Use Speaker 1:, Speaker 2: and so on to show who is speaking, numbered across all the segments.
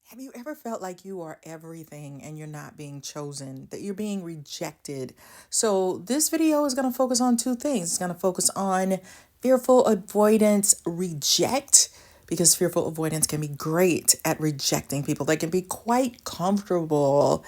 Speaker 1: Have you ever felt like you are everything and you're not being chosen, that you're being rejected? So, this video is going to focus on two things. It's going to focus on fearful avoidance reject, because fearful avoidance can be great at rejecting people. They can be quite comfortable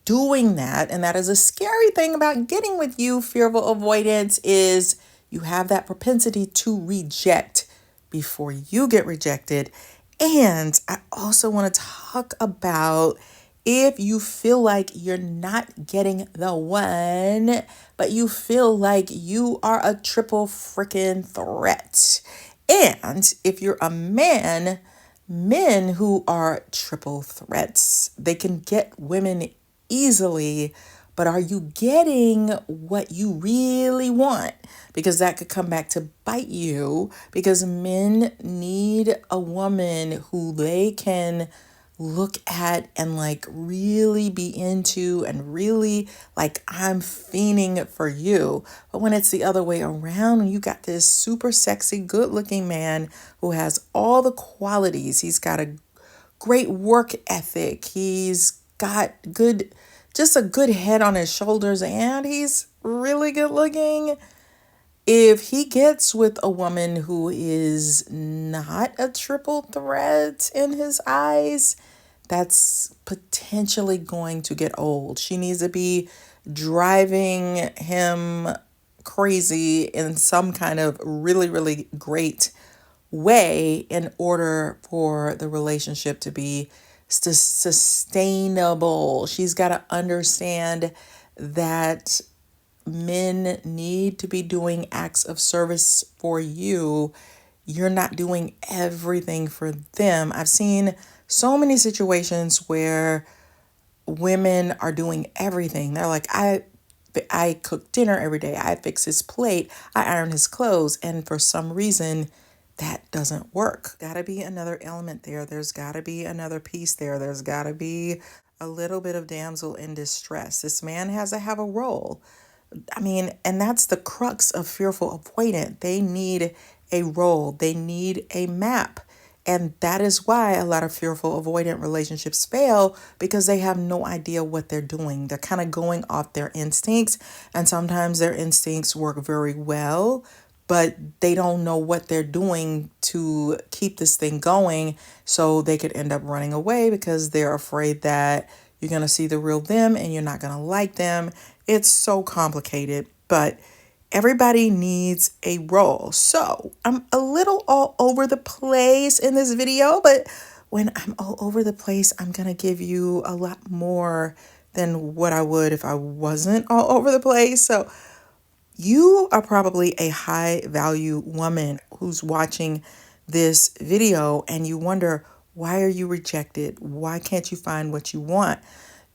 Speaker 1: doing that. And that is a scary thing about getting with you, fearful avoidance, is you have that propensity to reject before you get rejected. And I also want to talk about if you feel like you're not getting the one, but you feel like you are a triple freaking threat. And if you're a man, men who are triple threats, they can get women easily, but are you getting what you really want? Because that could come back to bite you, because men need a woman who they can look at and like really be into and really like, I'm fiending for you. But when it's the other way around, when you got this super sexy, good looking man who has all the qualities, he's got a great work ethic, he's got good, just a good head on his shoulders, and he's really good looking. If he gets with a woman who is not a triple threat in his eyes, that's potentially going to get old. She needs to be driving him crazy in some kind of really, really great way in order for the relationship to be sustainable. She's got to understand that men need to be doing acts of service for you. You're not doing everything for them. I've seen so many situations where women are doing everything. They're like, I cook dinner every day. I fix his plate. I iron his clothes. And for some reason, that doesn't work. Gotta be another element there. There's gotta be another piece there. There's gotta be a little bit of damsel in distress. This man has to have a role. I mean, and that's the crux of fearful avoidant. They need a role, they need a map. And that is why a lot of fearful avoidant relationships fail, because they have no idea what they're doing. They're kind of going off their instincts, and sometimes their instincts work very well, but they don't know what they're doing to keep this thing going. So they could end up running away because they're afraid that you're going to see the real them and you're not going to like them. It's so complicated, but everybody needs a role. So I'm a little all over the place in this video, but when I'm all over the place, I'm going to give you a lot more than what I would if I wasn't all over the place. So you are probably a high value woman who's watching this video and you wonder, why are you rejected? Why can't you find what you want?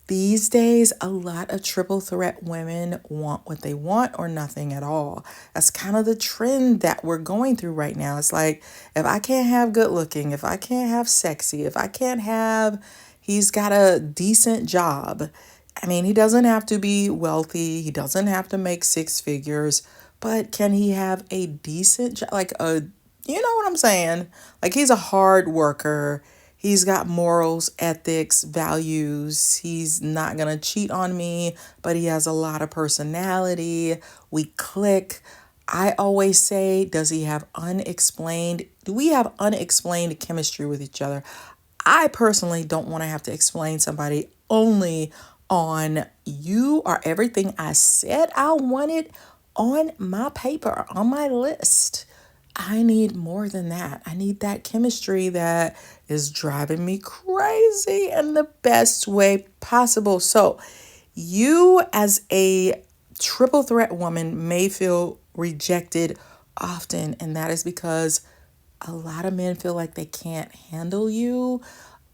Speaker 1: These days, a lot of triple threat women want what they want or nothing at all. That's kind of the trend that we're going through right now. It's like, if I can't have good looking, if I can't have sexy, if I can't have, he's got a decent job. I mean, he doesn't have to be wealthy. He doesn't have to make six figures, but can he have a decent job? Like you know what I'm saying? Like, he's a hard worker. He's got morals, ethics, values. He's not going to cheat on me, but he has a lot of personality. We click. I always say, does he have unexplained? Do we have unexplained chemistry with each other? I personally don't want to have to explain somebody only on, you are everything I said I wanted on my paper, on my list. I need more than that. I need that chemistry that is driving me crazy in the best way possible. So, you as a triple threat woman may feel rejected often, and that is because a lot of men feel like they can't handle you.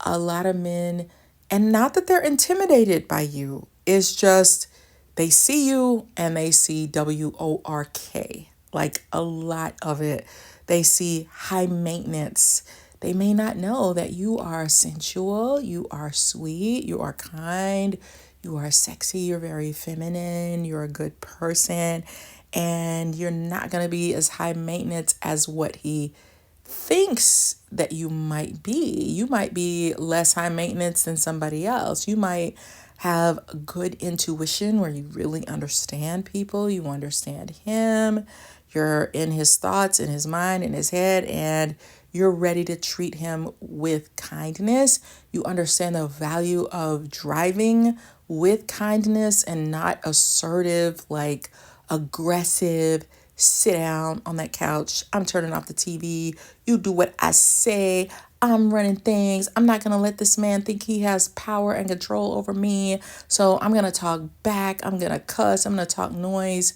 Speaker 1: A lot of men, and not that they're intimidated by you, it's just they see you and they see WORK, like a lot of it. They see high maintenance. They may not know that you are sensual, you are sweet, you are kind, you are sexy, you're very feminine, you're a good person, and you're not going to be as high maintenance as what he thinks that you might be. You might be less high maintenance than somebody else. You might have good intuition where you really understand people, you understand him, you're in his thoughts, in his mind, in his head, and you're ready to treat him with kindness. You understand the value of driving with kindness and not assertive, like aggressive. Sit down on that couch. I'm turning off the TV. You do what I say. I'm running things. I'm not going to let this man think he has power and control over me. So I'm going to talk back. I'm going to cuss. I'm going to talk noise.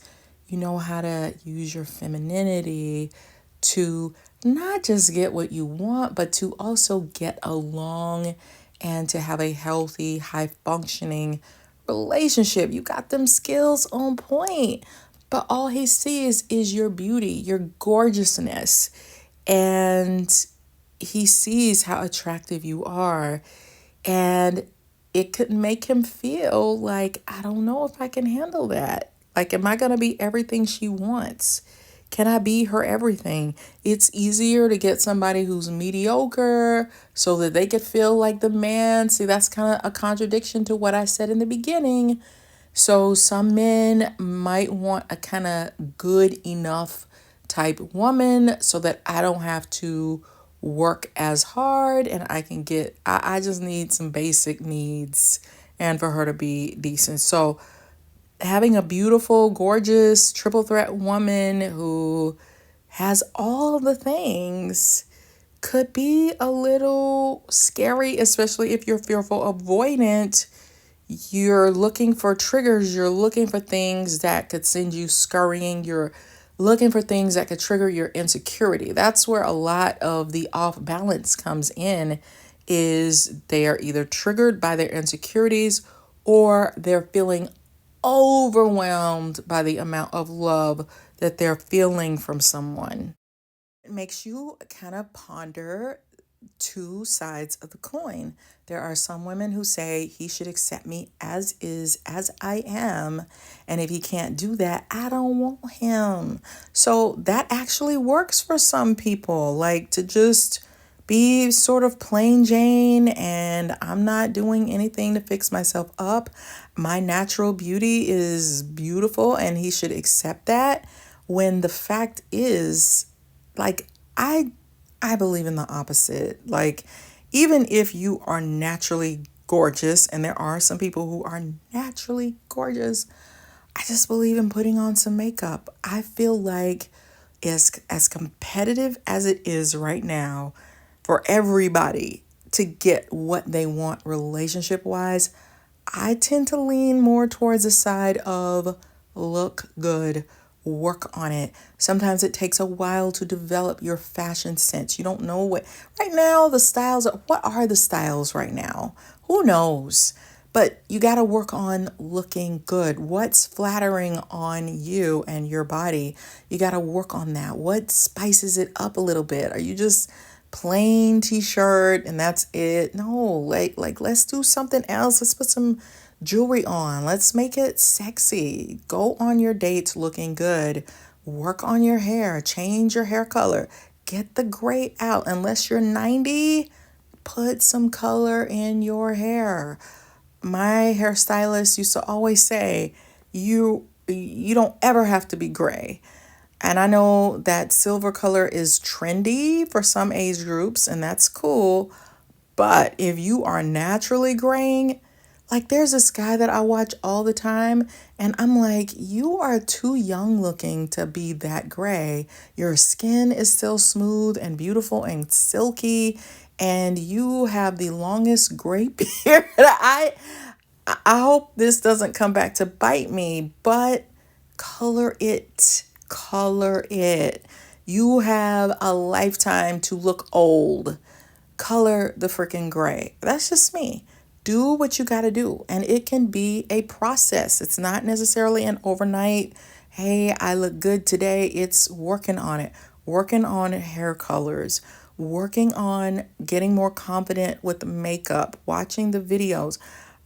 Speaker 1: You know how to use your femininity to not just get what you want, but to also get along and to have a healthy, high functioning relationship. You got them skills on point, but all he sees is your beauty, your gorgeousness. And he sees how attractive you are. And it could make him feel like, I don't know if I can handle that. Like, am I going to be everything she wants? Can I be her everything? It's easier to get somebody who's mediocre so that they could feel like the man. See, that's kind of a contradiction to what I said in the beginning. So some men might want a kind of good enough type woman so that I don't have to work as hard and I can I just need some basic needs and for her to be decent. So having a beautiful, gorgeous, triple threat woman who has all the things could be a little scary, especially if you're fearful avoidant. You're looking for triggers. You're looking for things that could send you scurrying. You're looking for things that could trigger your insecurity. That's where a lot of the off balance comes in, is they are either triggered by their insecurities or they're feeling overwhelmed by the amount of love that they're feeling from someone. It makes you kind of ponder two sides of the coin. There are some women who say he should accept me as is, as I am. And if he can't do that, I don't want him. So that actually works for some people, like to just be sort of plain Jane and I'm not doing anything to fix myself up. My natural beauty is beautiful and he should accept that. When the fact is, like, I believe in the opposite. Like, even if you are naturally gorgeous, and there are some people who are naturally gorgeous, I just believe in putting on some makeup. I feel like as competitive as it is right now for everybody to get what they want relationship wise, I tend to lean more towards the side of look good, work on it. Sometimes it takes a while to develop your fashion sense. You don't know what right now the styles are. What are the styles right now? Who knows? But you got to work on looking good. What's flattering on you and your body? You got to work on that. What spices it up a little bit? Are you just plain t-shirt and that's it? No, like let's do something else. Let's put some jewelry on. Let's make it sexy. Go on your dates looking good. Work on your hair. Change your hair color. Get the gray out. Unless you're 90, put some color in your hair. My hairstylist used to always say, you don't ever have to be gray. And I know that silver color is trendy for some age groups, and that's cool. But if you are naturally graying, like there's this guy that I watch all the time, and I'm like, you are too young looking to be that gray. Your skin is still smooth and beautiful and silky, and you have the longest gray beard. I hope this doesn't come back to bite me, but color it. Color it. You have a lifetime to look old. Color the freaking gray. That's just me. Do what you got to do. And it can be a process. It's not necessarily an overnight, hey, I look good today. It's working on it. Working on hair colors. Working on getting more confident with makeup. Watching the videos.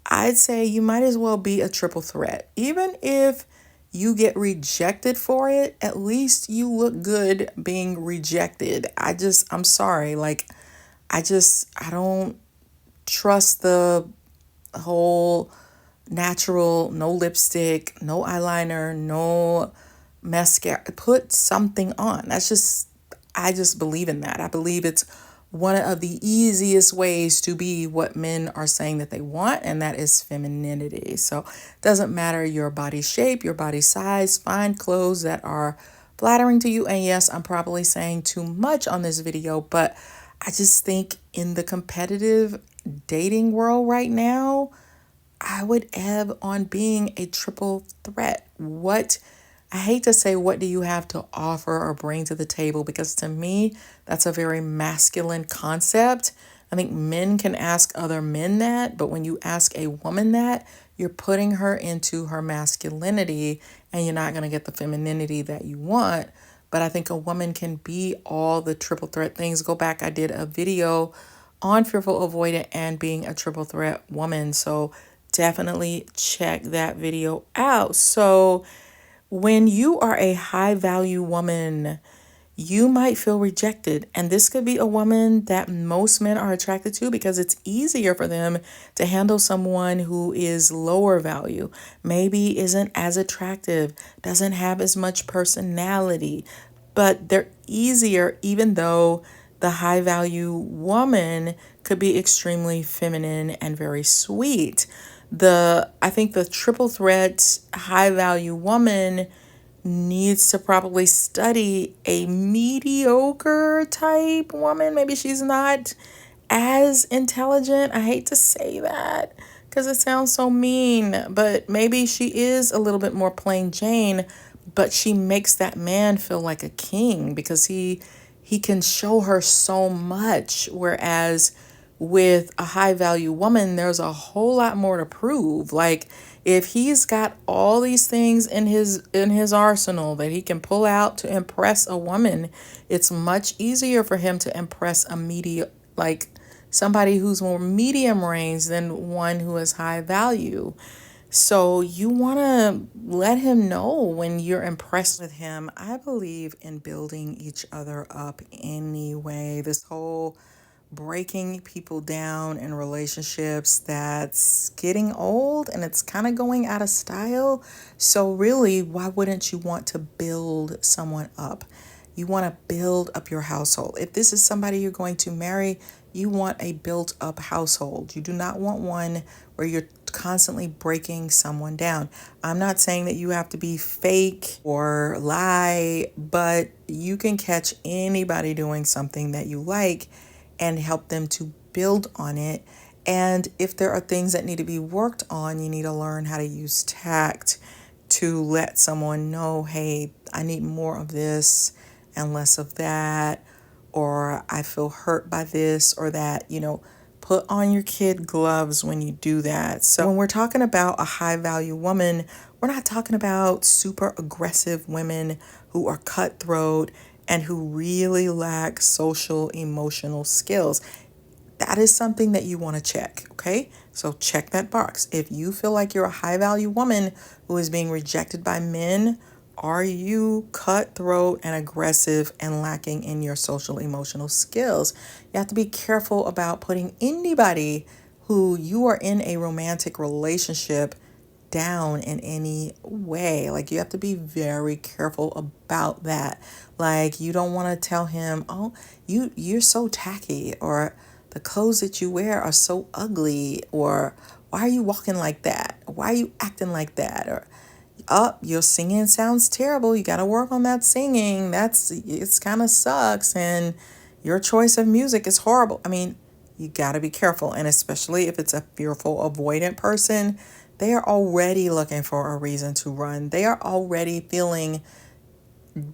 Speaker 1: I'd say you might as well be a triple threat. Even if you get rejected for it, at least you look good being rejected. I'm sorry. Like, I don't trust the whole natural, no lipstick, no eyeliner, no mascara. Put something on. I just believe in that. I believe it's one of the easiest ways to be what men are saying that they want, and that is femininity. So it doesn't matter your body shape, your body size, find clothes that are flattering to you. And yes, I'm probably saying too much on this video, but I just think in the competitive dating world right now, I would ebb on being a triple threat. I hate to say, what do you have to offer or bring to the table? Because to me, that's a very masculine concept. I think men can ask other men that, but when you ask a woman that, you're putting her into her masculinity and you're not going to get the femininity that you want. But I think a woman can be all the triple threat things. Go back, I did a video on fearful, avoidant, and being a triple threat woman. So definitely check that video out. So when you are a high value woman, you might feel rejected. And this could be a woman that most men are attracted to because it's easier for them to handle someone who is lower value, maybe isn't as attractive, doesn't have as much personality, but they're easier, even though the high value woman could be extremely feminine and very sweet. I think the triple threat high value woman needs to probably study a mediocre type woman. Maybe she's not as intelligent. I hate to say that because it sounds so mean, but maybe she is a little bit more plain Jane, but she makes that man feel like a king because he can show her so much, whereas with a high value woman, there's a whole lot more to prove. Like, if he's got all these things in his arsenal that he can pull out to impress a woman, it's much easier for him to impress like somebody who's more medium range than one who is high value. So you want to let him know when you're impressed with him. I believe in building each other up anyway. This whole breaking people down in relationships, that's getting old and it's kind of going out of style. So really, why wouldn't you want to build someone up? You want to build up your household. If this is somebody you're going to marry, you want a built up household. You do not want one where you're constantly breaking someone down. I'm not saying that you have to be fake or lie, but you can catch anybody doing something that you like and help them to build on it. And if there are things that need to be worked on, you need to learn how to use tact to let someone know, hey, I need more of this and less of that, or I feel hurt by this or that. Put on your kid gloves when you do that. So when we're talking about a high value woman, we're not talking about super aggressive women who are cutthroat and who really lack social emotional skills. That is something that you want to check, okay? So check that box. If you feel like you're a high value woman who is being rejected by men, are you cutthroat and aggressive and lacking in your social emotional skills? You have to be careful about putting anybody who you are in a romantic relationship down in any way. Like, you have to be very careful about that. Like, you don't want to tell him, oh, you're so tacky, or the clothes that you wear are so ugly, or why are you walking like that? Why are you acting like that? Or, oh, your singing sounds terrible. You got to work on that singing. It's kind of sucks. And your choice of music is horrible. I mean, you got to be careful. And especially if it's a fearful, avoidant person, they are already looking for a reason to run. They are already feeling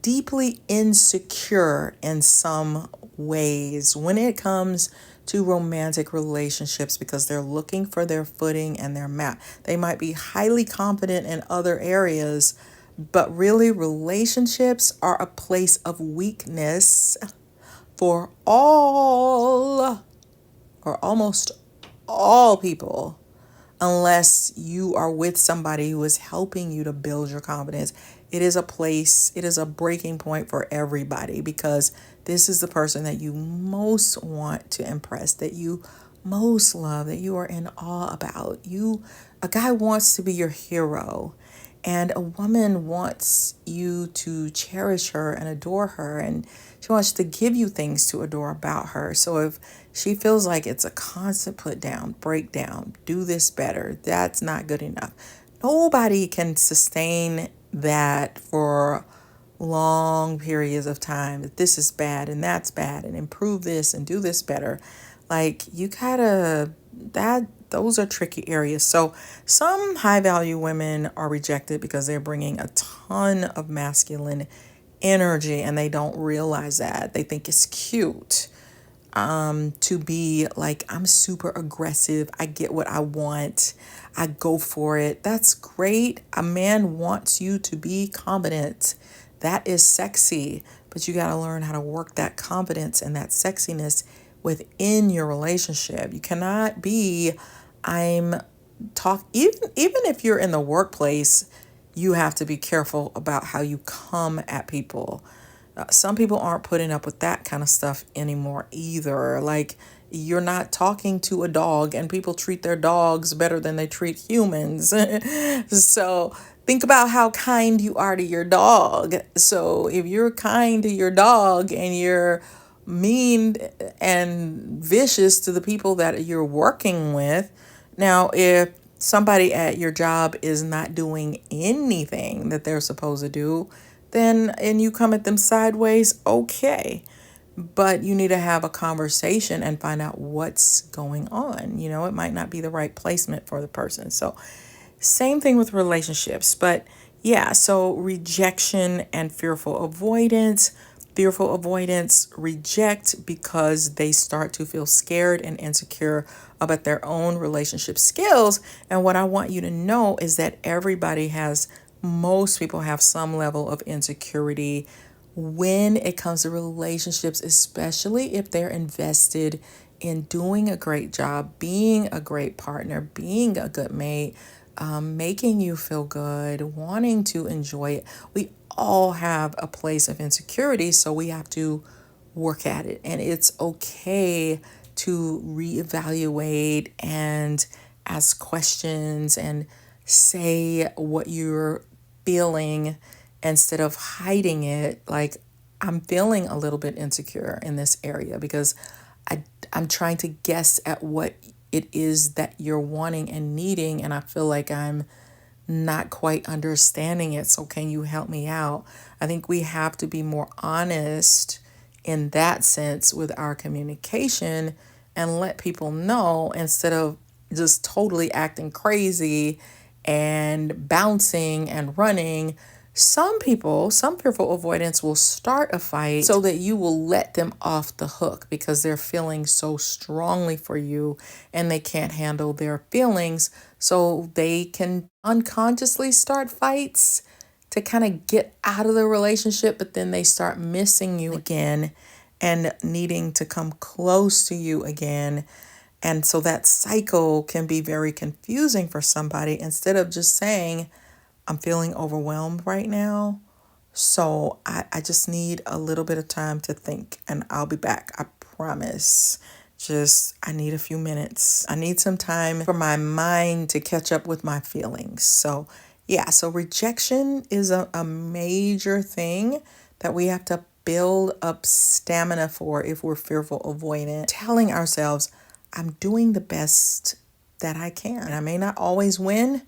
Speaker 1: deeply insecure in some ways when it comes to romantic relationships, because they're looking for their footing and their map. They might be highly confident in other areas, but really relationships are a place of weakness for all or almost all people unless you are with somebody who is helping you to build your confidence. It is a place, it is a breaking point for everybody, because this is the person that you most want to impress, that you most love, that you are in awe about. A guy wants to be your hero, and a woman wants you to cherish her and adore her, and she wants to give you things to adore about her. So if she feels like it's a constant put down, break down, do this better, that's not good enough. Nobody can sustain that for long periods of time. That this is bad and that's bad, and improve this and do this better. Like, you gotta, those are tricky areas. So some high value women are rejected because they're bringing a ton of masculine energy, and they don't realize that. They think it's cute to be like, I'm super aggressive, I get what I want, I go for it. That's great. A man wants you to be confident. That is sexy, but you got to learn how to work that confidence and that sexiness within your relationship. You cannot be, even if you're in the workplace, you have to be careful about how you come at people. Some people aren't putting up with that kind of stuff anymore either. Like, you're not talking to a dog, and people treat their dogs better than they treat humans. So think about how kind you are to your dog. So if you're kind to your dog and you're mean and vicious to the people that you're working with, now if somebody at your job is not doing anything that they're supposed to do, then, and you come at them sideways, okay. But you need to have a conversation and find out what's going on. It might not be the right placement for the person. So same thing with relationships. But yeah, so rejection and fearful avoidance. Fearful avoidance reject because they start to feel scared and insecure about their own relationship skills. And what I want you to know is that most people have some level of insecurity when it comes to relationships, especially if they're invested in doing a great job, being a great partner, being a good mate, making you feel good, wanting to enjoy it. We all have a place of insecurity, so we have to work at it. And it's okay to reevaluate and ask questions and say what you're feeling instead of hiding it. Like, I'm feeling a little bit insecure in this area because I'm trying to guess at what it is that you're wanting and needing, and I feel like I'm not quite understanding it. So can you help me out? I think we have to be more honest in that sense with our communication and let people know, instead of just totally acting crazy and bouncing and running. Some fearful avoidance will start a fight so that you will let them off the hook because they're feeling so strongly for you and they can't handle their feelings. So they can unconsciously start fights to kind of get out of the relationship, but then they start missing you again and needing to come close to you again. And so that cycle can be very confusing for somebody. Instead of just saying, I'm feeling overwhelmed right now, so I just need a little bit of time to think, and I'll be back. I promise. I need a few minutes. I need some time for my mind to catch up with my feelings. So yeah, so rejection is a major thing that we have to build up stamina for if we're fearful avoidant. Telling ourselves, I'm doing the best that I can. And I may not always win,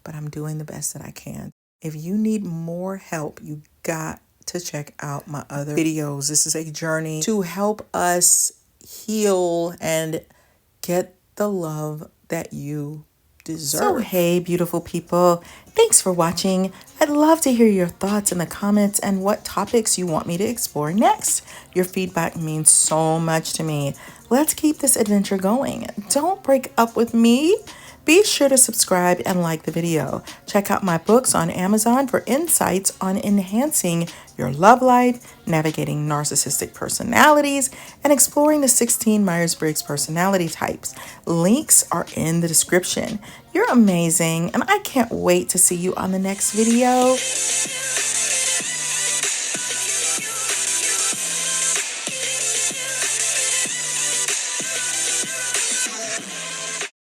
Speaker 1: but I'm doing the best that I can. If you need more help, you got to check out my other videos. This is a journey to help us heal and get the love that you deserve. So hey, beautiful people, thanks for watching. I'd love to hear your thoughts in the comments and what topics you want me to explore next. Your feedback means so much to me. Let's keep this adventure going. Don't break up with me, Be sure to subscribe and like the video. Check out my books on Amazon for insights on enhancing your love life, navigating narcissistic personalities, and exploring the 16 Myers-Briggs personality types. Links are in the description. You're amazing, and I can't wait to see you on the next video.